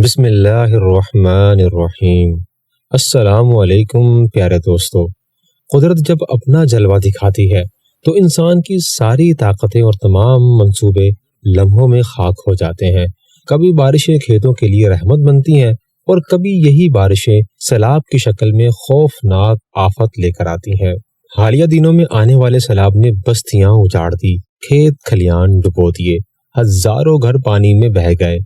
بسم اللہ الرحمن الرحیم۔ السلام علیکم پیارے دوستو۔ قدرت جب اپنا جلوہ دکھاتی ہے تو انسان کی ساری طاقتیں اور تمام منصوبے لمحوں میں خاک ہو جاتے ہیں۔ کبھی بارشیں کھیتوں کے لیے رحمت بنتی ہیں اور کبھی یہی بارشیں سیلاب کی شکل میں خوفناک آفت لے کر آتی ہیں۔ حالیہ دنوں میں آنے والے سیلاب نے بستیاں اجاڑ دی، کھیت کھلیان ڈبو دیے، ہزاروں گھر پانی میں بہہ گئے۔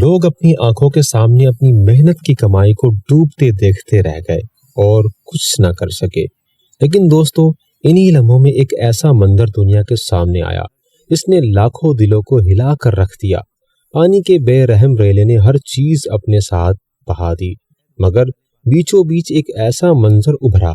لوگ اپنی آنکھوں کے سامنے اپنی محنت کی کمائی کو ڈوبتے دیکھتے رہ گئے اور کچھ نہ کر سکے۔ لیکن دوستو، انہی لمحوں میں ایک ایسا منظر دنیا کے سامنے آیا جس نے لاکھوں دلوں کو ہلا کر رکھ دیا۔ پانی کے بے رحم ریلے نے ہر چیز اپنے ساتھ بہا دی، مگر بیچوں بیچ ایک ایسا منظر ابھرا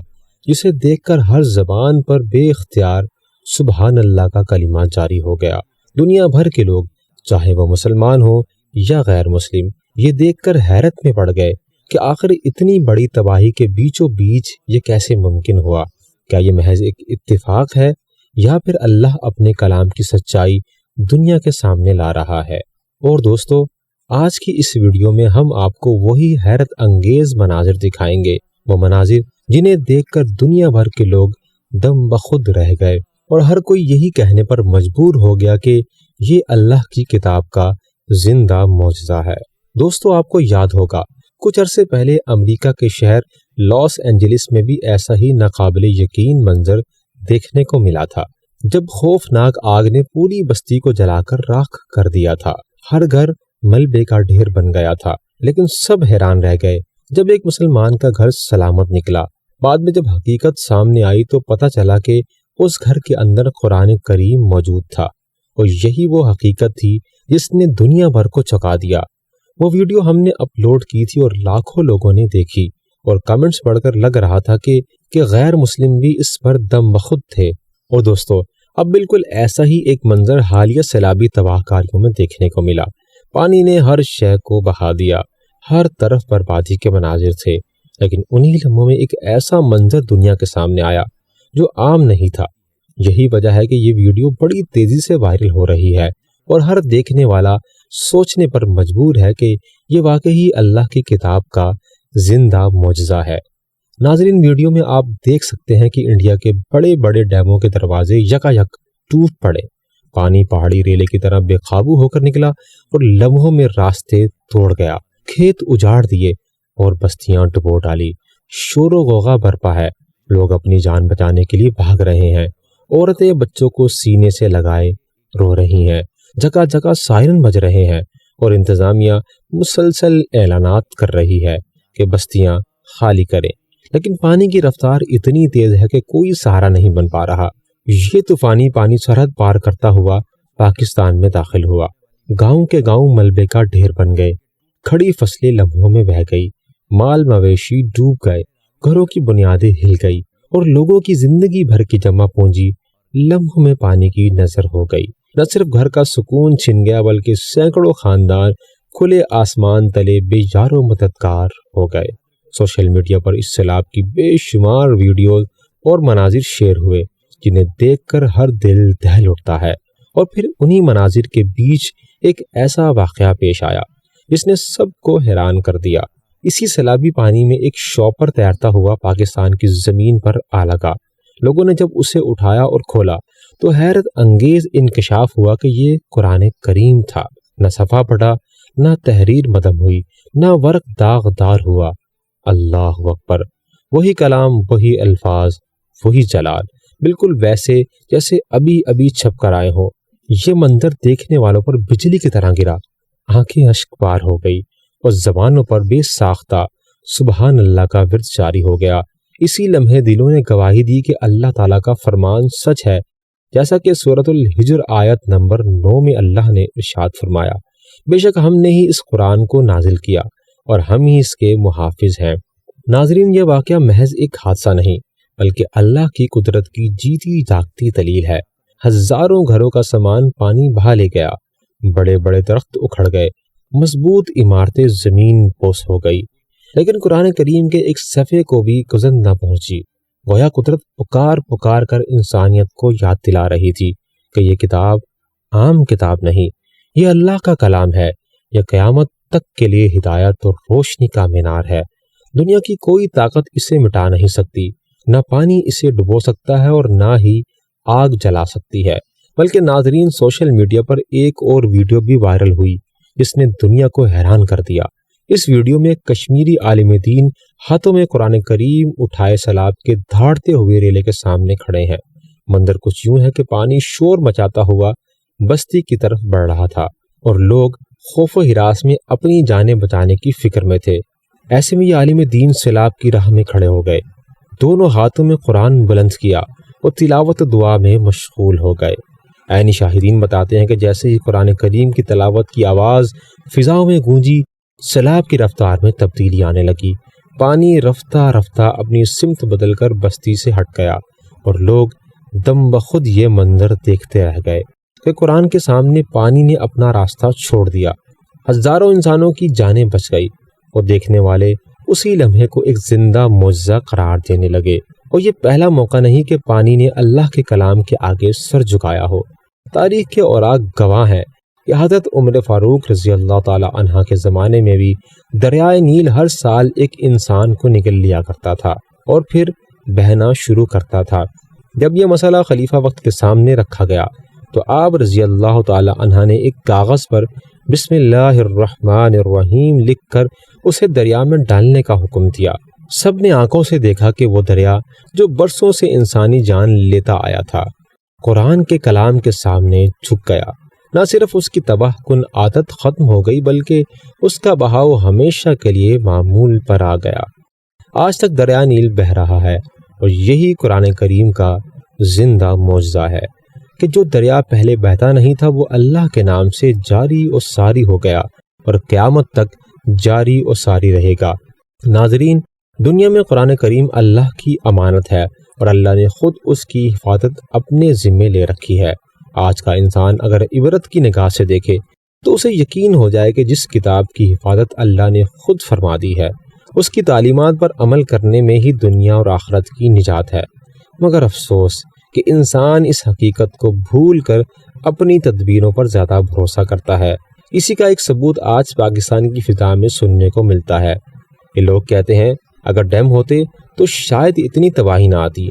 جسے دیکھ کر ہر زبان پر بے اختیار سبحان اللہ کا کلمہ جاری ہو گیا۔ دنیا بھر کے لوگ، چاہے وہ مسلمان ہو یا غیر مسلم، یہ دیکھ کر حیرت میں پڑ گئے کہ آخر اتنی بڑی تباہی کے بیچوں بیچ یہ کیسے ممکن ہوا۔ کیا یہ محض ایک اتفاق ہے یا پھر اللہ اپنے کلام کی سچائی دنیا کے سامنے لا رہا ہے؟ اور دوستو، آج کی اس ویڈیو میں ہم آپ کو وہی حیرت انگیز مناظر دکھائیں گے، وہ مناظر جنہیں دیکھ کر دنیا بھر کے لوگ دم بخود رہ گئے اور ہر کوئی یہی کہنے پر مجبور ہو گیا کہ یہ اللہ کی کتاب کا زندہ معجزہ ہے۔ دوستو، آپ کو یاد ہوگا کچھ عرصے پہلے امریکہ کے شہر لاس اینجلس میں بھی ایسا ہی ناقابل یقین منظر دیکھنے کو ملا تھا، جب خوفناک آگ نے پوری بستی کو جلا کر راکھ کر دیا تھا۔ ہر گھر ملبے کا ڈھیر بن گیا تھا، لیکن سب حیران رہ گئے جب ایک مسلمان کا گھر سلامت نکلا۔ بعد میں جب حقیقت سامنے آئی تو پتہ چلا کہ اس گھر کے اندر قرآن کریم موجود تھا، اور یہی وہ حقیقت تھی جس نے دنیا بھر کو چونکا دیا۔ وہ ویڈیو ہم نے اپلوڈ کی تھی اور لاکھوں لوگوں نے دیکھی، اور کمنٹس پڑھ کر لگ رہا تھا کہ غیر مسلم بھی اس پر دم بخود تھے۔ اور دوستو، اب بالکل ایسا ہی ایک منظر حالیہ سیلابی تباہ کاریوں میں دیکھنے کو ملا۔ پانی نے ہر شے کو بہا دیا، ہر طرف بربادی کے مناظر تھے، لیکن انہی لمحوں میں ایک ایسا منظر دنیا کے سامنے آیا جو عام نہیں تھا۔ یہی وجہ ہے کہ یہ ویڈیو بڑی تیزی سے وائرل ہو رہی ہے اور ہر دیکھنے والا سوچنے پر مجبور ہے کہ یہ واقعی اللہ کی کتاب کا زندہ معجزہ ہے۔ ناظرین، ویڈیو میں آپ دیکھ سکتے ہیں کہ انڈیا کے بڑے بڑے ڈیموں کے دروازے یکایک ٹوٹ پڑے، پانی پہاڑی ریلے کی طرح بے قابو ہو کر نکلا اور لمحوں میں راستے توڑ گیا، کھیت اجاڑ دیے اور بستیاں ڈبو ڈالی۔ شور و غوغا برپا ہے، لوگ اپنی جان بچانے کے لیے بھاگ رہے ہیں، عورتیں بچوں کو سینے سے لگائے رو رہی ہیں، جگہ جگہ سائرن بج رہے ہیں، اور انتظامیہ مسلسل اعلانات کر رہی ہے کہ بستیاں خالی کریں، لیکن پانی کی رفتار اتنی تیز ہے کہ کوئی سہارا نہیں بن پا رہا۔ یہ طوفانی پانی سرحد پار کرتا ہوا پاکستان میں داخل ہوا، گاؤں کے گاؤں ملبے کا ڈھیر بن گئے، کھڑی فصلیں لمحوں میں بہہ گئی، مال مویشی ڈوب گئے، گھروں کی بنیادیں ہل گئی، اور لوگوں کی زندگی بھر کی جمع پونجی لمحوں میں پانی کی نظر ہو گئی۔ نہ صرف گھر کا سکون چھن گیا بلکہ سینکڑوں خاندان کھلے آسمان تلے بے یار و مددگار ہو گئے۔ سوشل میڈیا پر اس سیلاب کی بے شمار ویڈیوز اور مناظر شیئر ہوئے جنہیں دیکھ کر ہر دل دہل اٹھتا ہے، اور پھر انہی مناظر کے بیچ ایک ایسا واقعہ پیش آیا جس نے سب کو حیران کر دیا۔ اسی سیلابی پانی میں ایک شاپر تیرتا ہوا پاکستان کی زمین پر آ لگا۔ لوگوں نے جب اسے اٹھایا اور کھولا تو حیرت انگیز انکشاف ہوا کہ یہ قرآن کریم تھا۔ نہ صفحہ پھٹا، نہ تحریر مدم ہوئی، نہ ورق داغدار ہوا۔ اللہ اکبر! وہی کلام، وہی الفاظ، وہی جلال، بالکل ویسے جیسے ابھی ابھی چھپ کر آئے ہوں۔ یہ منظر دیکھنے والوں پر بجلی کی طرح گرا، آنکھیں اشک بار ہو گئی اور زبانوں پر بے ساختہ سبحان اللہ کا ورد جاری ہو گیا۔ اسی لمحے دلوں نے گواہی دی کہ اللہ تعالیٰ کا فرمان سچ ہے، جیسا کہ سورۃ الحجر آیت نمبر 9 میں اللہ نے ارشاد فرمایا، بے شک ہم نے ہی اس قرآن کو نازل کیا اور ہم ہی اس کے محافظ ہیں۔ ناظرین، یہ واقعہ محض ایک حادثہ نہیں بلکہ اللہ کی قدرت کی جیتی جاگتی دلیل ہے۔ ہزاروں گھروں کا سامان پانی بہا لے گیا، بڑے بڑے درخت اکھڑ گئے، مضبوط عمارتیں زمین بوس ہو گئی، لیکن قرآن کریم کے ایک صفحے کو بھی گزند نہ پہنچی۔ گویا قدرت پکار پکار کر انسانیت کو یاد دلا رہی تھی کہ یہ کتاب عام کتاب نہیں، یہ اللہ کا کلام ہے، یہ قیامت تک کے لیے ہدایت اور روشنی کا مینار ہے۔ دنیا کی کوئی طاقت اسے مٹا نہیں سکتی، نہ پانی اسے ڈبو سکتا ہے اور نہ ہی آگ جلا سکتی ہے۔ بلکہ ناظرین، سوشل میڈیا پر ایک اور ویڈیو بھی وائرل ہوئی جس نے دنیا کو حیران کر دیا۔ اس ویڈیو میں کشمیری عالم دین ہاتھوں میں قرآن کریم اٹھائے سیلاب کے دھاڑتے ہوئے ریلے کے سامنے کھڑے ہیں۔ منظر کچھ یوں ہے کہ پانی شور مچاتا ہوا بستی کی طرف بڑھ رہا تھا اور لوگ خوف و ہراس میں اپنی جانیں بچانے کی فکر میں تھے۔ ایسے میں یہ عالم دین سیلاب کی راہ میں کھڑے ہو گئے، دونوں ہاتھوں میں قرآن بلند کیا اور تلاوت دعا میں مشغول ہو گئے۔ عینی شاہدین بتاتے ہیں کہ جیسے ہی قرآن کریم کی تلاوت کی آواز فضاؤں میں گونجی، سیلاب کی رفتار میں تبدیلی آنے لگی۔ پانی رفتہ رفتہ اپنی سمت بدل کر بستی سے ہٹ گیا اور لوگ دم بخود یہ منظر دیکھتے رہ گئے کہ قرآن کے سامنے پانی نے اپنا راستہ چھوڑ دیا۔ ہزاروں انسانوں کی جانیں بچ گئی اور دیکھنے والے اسی لمحے کو ایک زندہ معجزہ قرار دینے لگے۔ اور یہ پہلا موقع نہیں کہ پانی نے اللہ کے کلام کے آگے سر جھکایا ہو۔ تاریخ کے اوراق گواہ ہیں کہ حضرت عمر فاروق رضی اللہ تعالی عنہ کے زمانے میں بھی دریائے نیل ہر سال ایک انسان کو نگل لیا کرتا تھا اور پھر بہنا شروع کرتا تھا۔ جب یہ مسئلہ خلیفہ وقت کے سامنے رکھا گیا تو آپ رضی اللہ تعالی عنہ نے ایک کاغذ پر بسم اللہ الرحمن الرحیم لکھ کر اسے دریا میں ڈالنے کا حکم دیا۔ سب نے آنکھوں سے دیکھا کہ وہ دریا جو برسوں سے انسانی جان لیتا آیا تھا، قرآن کے کلام کے سامنے جھک گیا۔ نہ صرف اس کی تباہ کن عادت ختم ہو گئی بلکہ اس کا بہاؤ ہمیشہ کے لیے معمول پر آ گیا۔ آج تک دریا نیل بہہ رہا ہے اور یہی قرآن کریم کا زندہ معجزہ ہے کہ جو دریا پہلے بہتا نہیں تھا وہ اللہ کے نام سے جاری و ساری ہو گیا اور قیامت تک جاری و ساری رہے گا۔ ناظرین، دنیا میں قرآن کریم اللہ کی امانت ہے اور اللہ نے خود اس کی حفاظت اپنے ذمے لے رکھی ہے۔ آج کا انسان اگر عبرت کی نگاہ سے دیکھے تو اسے یقین ہو جائے کہ جس کتاب کی حفاظت اللہ نے خود فرما دی ہے، اس کی تعلیمات پر عمل کرنے میں ہی دنیا اور آخرت کی نجات ہے۔ مگر افسوس کہ انسان اس حقیقت کو بھول کر اپنی تدبیروں پر زیادہ بھروسہ کرتا ہے۔ اسی کا ایک ثبوت آج پاکستان کی فضا میں سننے کو ملتا ہے۔ یہ لوگ کہتے ہیں اگر ڈیم ہوتے تو شاید اتنی تباہی نہ آتی۔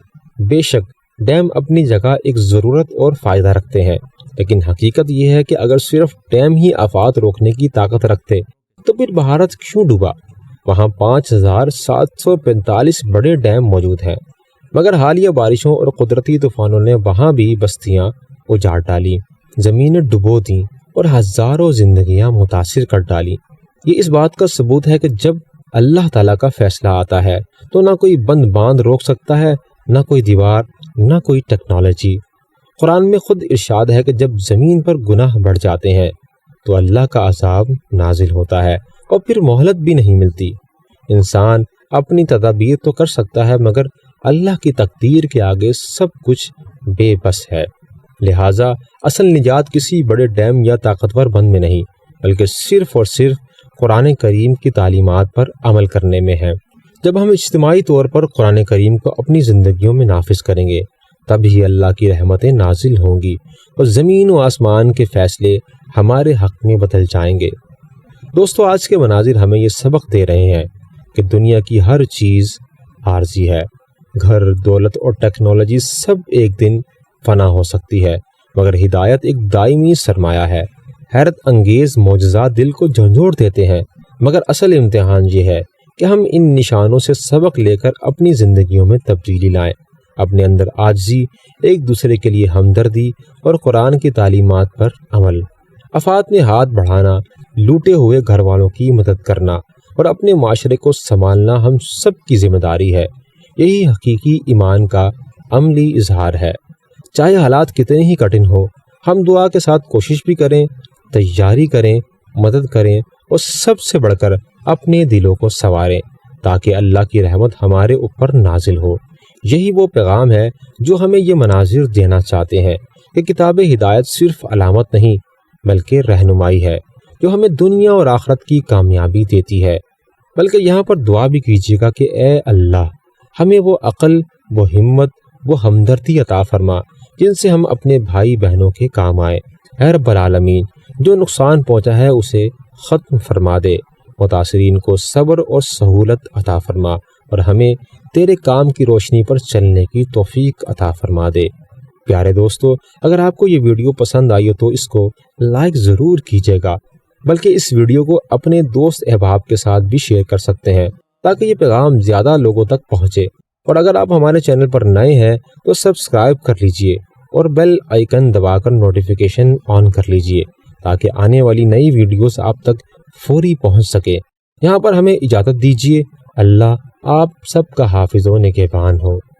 بے شک ڈیم اپنی جگہ ایک ضرورت اور فائدہ رکھتے ہیں، لیکن حقیقت یہ ہے کہ اگر صرف ڈیم ہی آفات روکنے کی طاقت رکھتے تو پھر بھارت کیوں ڈوبا؟ وہاں 5745 بڑے ڈیم موجود ہیں، مگر حالیہ بارشوں اور قدرتی طوفانوں نے وہاں بھی بستیاں اجاڑ ڈالی، زمینیں ڈبو دیں اور ہزاروں زندگیاں متاثر کر ڈالی۔ یہ اس بات کا ثبوت ہے کہ جب اللہ تعالیٰ کا فیصلہ آتا ہے تو نہ کوئی بند باندھ روک سکتا ہے، نہ کوئی دیوار، نہ کوئی ٹیکنالوجی۔ قرآن میں خود ارشاد ہے کہ جب زمین پر گناہ بڑھ جاتے ہیں تو اللہ کا عذاب نازل ہوتا ہے اور پھر مہلت بھی نہیں ملتی۔ انسان اپنی تدابیر تو کر سکتا ہے مگر اللہ کی تقدیر کے آگے سب کچھ بے بس ہے۔ لہٰذا اصل نجات کسی بڑے ڈیم یا طاقتور بند میں نہیں بلکہ صرف اور صرف قرآن کریم کی تعلیمات پر عمل کرنے میں ہے۔ جب ہم اجتماعی طور پر قرآن کریم کو اپنی زندگیوں میں نافذ کریں گے تب ہی اللہ کی رحمتیں نازل ہوں گی اور زمین و آسمان کے فیصلے ہمارے حق میں بدل جائیں گے۔ دوستو، آج کے مناظر ہمیں یہ سبق دے رہے ہیں کہ دنیا کی ہر چیز عارضی ہے۔ گھر، دولت اور ٹیکنالوجی سب ایک دن فنا ہو سکتی ہے مگر ہدایت ایک دائمی سرمایہ ہے۔ حیرت انگیز معجزات دل کو جھنجھوڑ دیتے ہیں مگر اصل امتحان یہ ہے کہ ہم ان نشانوں سے سبق لے کر اپنی زندگیوں میں تبدیلی لائیں، اپنے اندر عاجزی، ایک دوسرے کے لیے ہمدردی اور قرآن کی تعلیمات پر عمل۔ آفات میں ہاتھ بڑھانا، لوٹے ہوئے گھر والوں کی مدد کرنا اور اپنے معاشرے کو سنبھالنا ہم سب کی ذمہ داری ہے۔ یہی حقیقی ایمان کا عملی اظہار ہے۔ چاہے حالات کتنے ہی کٹھن ہو، ہم دعا کے ساتھ کوشش بھی کریں، تیاری کریں، مدد کریں اور سب سے بڑھ کر اپنے دلوں کو سنواریں تاکہ اللہ کی رحمت ہمارے اوپر نازل ہو۔ یہی وہ پیغام ہے جو ہمیں یہ مناظر دینا چاہتے ہیں کہ کتاب ہدایت صرف علامت نہیں بلکہ رہنمائی ہے جو ہمیں دنیا اور آخرت کی کامیابی دیتی ہے۔ بلکہ یہاں پر دعا بھی کیجیے گا کہ اے اللہ، ہمیں وہ عقل، وہ ہمت، وہ ہمدردی عطا فرما جن سے ہم اپنے بھائی بہنوں کے کام آئیں۔ اے رب العالمین، جو نقصان پہنچا ہے اسے ختم فرما دے، متاثرین کو صبر اور سہولت عطا فرما اور ہمیں تیرے کام کی روشنی پر چلنے کی توفیق عطا فرما دے۔ پیارے دوستو، اگر آپ کو یہ ویڈیو پسند آئی ہو تو اس کو لائک ضرور کیجیے گا، بلکہ اس ویڈیو کو اپنے دوست احباب کے ساتھ بھی شیئر کر سکتے ہیں تاکہ یہ پیغام زیادہ لوگوں تک پہنچے۔ اور اگر آپ ہمارے چینل پر نئے ہیں تو سبسکرائب کر لیجئے اور بیل آئیکن دبا کر نوٹیفیکیشن آن کر لیجئے تاکہ آنے والی نئی ویڈیوز آپ تک فوری پہنچ سکے۔ یہاں پر ہمیں اجازت دیجیے۔ اللہ آپ سب کا حافظ و نگہبان ہو۔